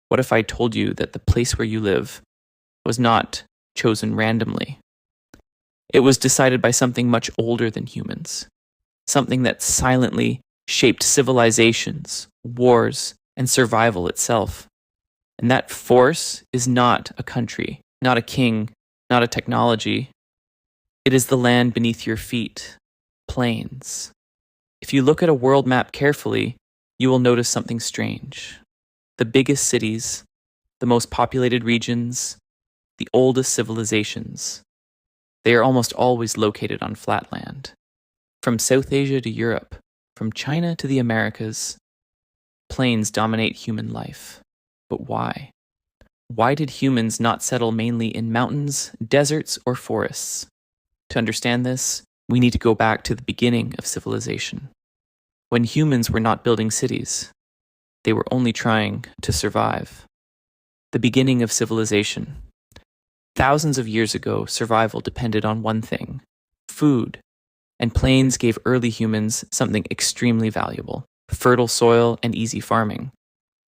What if I told you that the place where you live was not chosen randomly? It was decided by something much older than humans, something that silently shaped civilizations, wars, and survival itself. And that force is not a country, not a king, not a technology. It is the land beneath your feet, plains. If you look at a world map carefully, you will notice something strange. The biggest cities, the most populated regions, the oldest civilizations, they are almost always located on flat land. From South Asia to Europe, from China to the Americas, plains dominate human life. But why? Why did humans not settle mainly in mountains, deserts, or forests? To understand this, we need to go back to the beginning of civilization. When humans were not building cities, they were only trying to survive. The beginning of civilization. Thousands of years ago, survival depended on one thing: food. And plains gave early humans something extremely valuable: fertile soil and easy farming.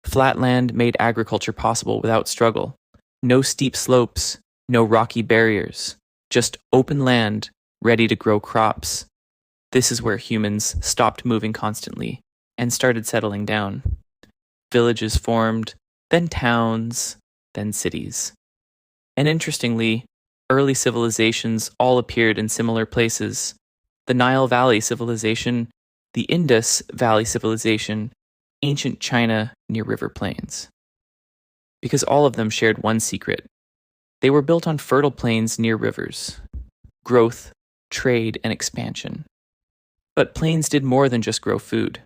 Flat land made agriculture possible without struggle. No steep slopes, no rocky barriers, just open land ready to grow crops. This is where humans stopped moving constantly and started settling down. Villages formed, then towns, then cities. And interestingly, early civilizations all appeared in similar places. The Nile Valley civilization, the Indus Valley civilization, ancient China near river plains. Because all of them shared one secret. They were built on fertile plains near rivers. Growth, trade, and expansion. But plains did more than just grow food.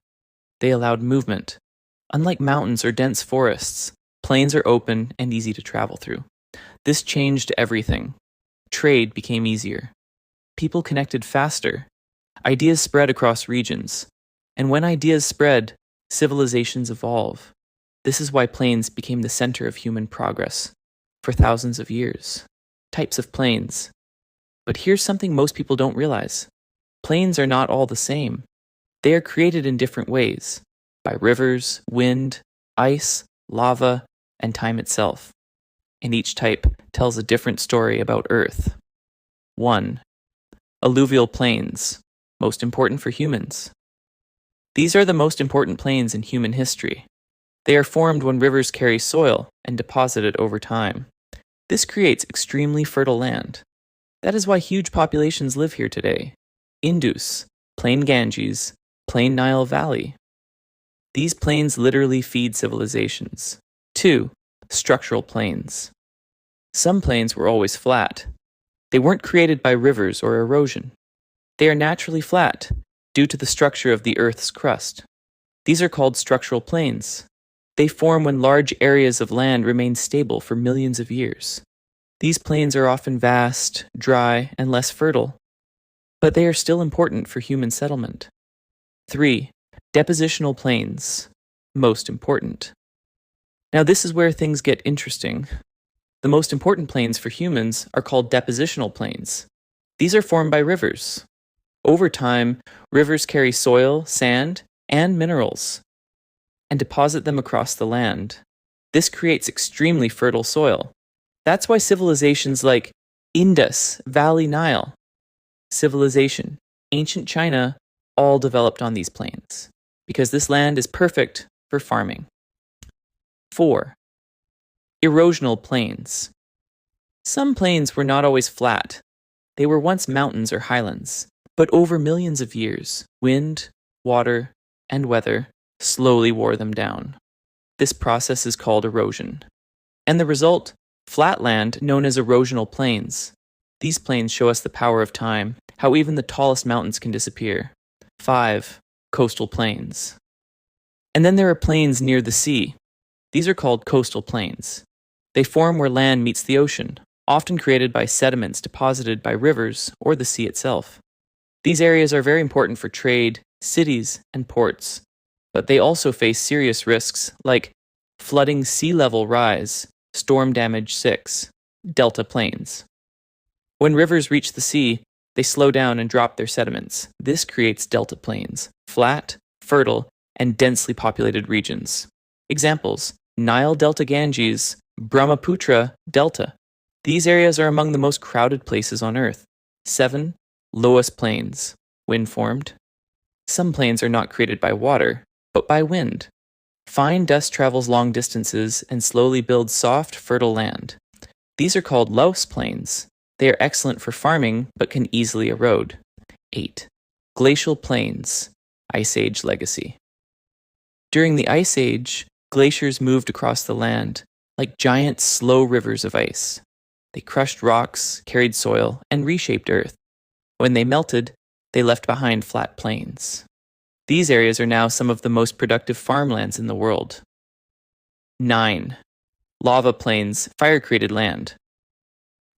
They allowed movement. Unlike mountains or dense forests, plains are open and easy to travel through. This changed everything. Trade became easier. People connected faster. Ideas spread across regions. And when ideas spread, civilizations evolve. This is why plains became the center of human progress for thousands of years. Types of plains. But here's something most people don't realize. Plains are not all the same. They are created in different ways, by rivers, wind, ice, lava, and time itself. And each type tells a different story about Earth. 1. Alluvial plains, most important for humans. These are the most important plains in human history. They are formed when rivers carry soil and deposit it over time. This creates extremely fertile land. That is why huge populations live here today. Indus, Plain Ganges, Plain Nile Valley. These plains literally feed civilizations. 2. Structural plains. Some plains were always flat. They weren't created by rivers or erosion. They are naturally flat due to the structure of the Earth's crust. These are called structural plains. They form when large areas of land remain stable for millions of years. These plains are often vast, dry, and less fertile, but they are still important for human settlement. 3. Depositional plains, most important. Now this is where things get interesting. The most important plains for humans are called depositional plains. These are formed by rivers. Over time, rivers carry soil, sand, and minerals, and deposit them across the land. This creates extremely fertile soil. That's why civilizations like Indus Valley Nile, civilization, ancient China, all developed on these plains, because this land is perfect for farming. 4. Erosional plains. Some plains were not always flat. They were once mountains or highlands, but over millions of years, wind, water, and weather slowly wore them down. This process is called erosion. And the result? Flat land known as erosional plains. These plains show us the power of time, how even the tallest mountains can disappear. 5. Coastal plains. And then there are plains near the sea. These are called coastal plains. They form where land meets the ocean, often created by sediments deposited by rivers or the sea itself. These areas are very important for trade, cities, and ports, but they also face serious risks like flooding, sea level rise, storm damage 6, delta plains. When rivers reach the sea, they slow down and drop their sediments. This creates delta plains, flat, fertile, and densely populated regions. Examples: Nile Delta Ganges, Brahmaputra Delta. These areas are among the most crowded places on Earth. 7. Loess plains, wind-formed. Some plains are not created by water, but by wind. Fine dust travels long distances and slowly builds soft, fertile land. These are called loess plains. They are excellent for farming, but can easily erode. 8. Glacial plains, Ice Age legacy. During the Ice Age, glaciers moved across the land like giant, slow rivers of ice. They crushed rocks, carried soil, and reshaped Earth. When they melted, they left behind flat plains. These areas are now some of the most productive farmlands in the world. 9. Lava plains, fire-created land.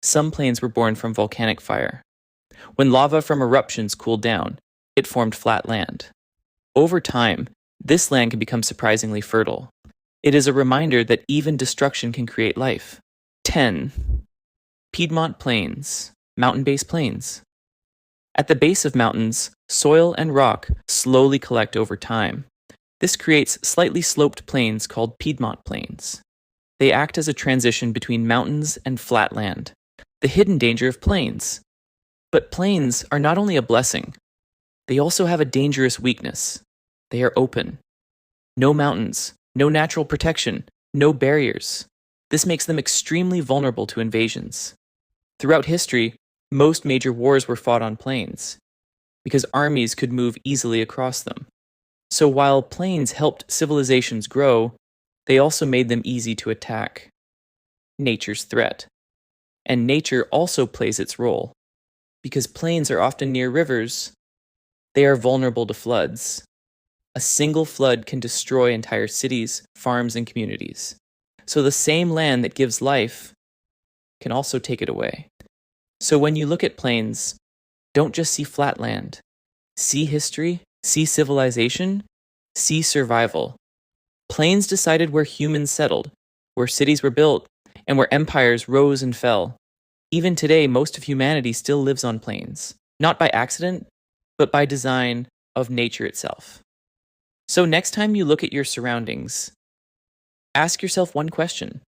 Some plains were born from volcanic fire. When lava from eruptions cooled down, it formed flat land. Over time, this land can become surprisingly fertile. It is a reminder that even destruction can create life. 10. Piedmont Plains, mountain-based plains. At the base of mountains, soil and rock slowly collect over time. This creates slightly sloped plains called Piedmont Plains. They act as a transition between mountains and flat land, the hidden danger of plains. But plains are not only a blessing, they also have a dangerous weakness. They are open. No mountains, no natural protection, no barriers. This makes them extremely vulnerable to invasions. Throughout history, most major wars were fought on plains, because armies could move easily across them. So while plains helped civilizations grow, they also made them easy to attack. Nature's threat. And nature also plays its role. Because plains are often near rivers, they are vulnerable to floods. A single flood can destroy entire cities, farms, and communities. So the same land that gives life can also take it away. So when you look at plains, don't just see flat land. See history, see civilization, see survival. Plains decided where humans settled, where cities were built, and where empires rose and fell. Even today, most of humanity still lives on plains, not by accident, but by design of nature itself. So next time you look at your surroundings, ask yourself one question.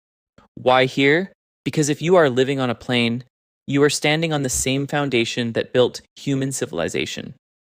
Why here? Because if you are living on a plain, you are standing on the same foundation that built human civilization.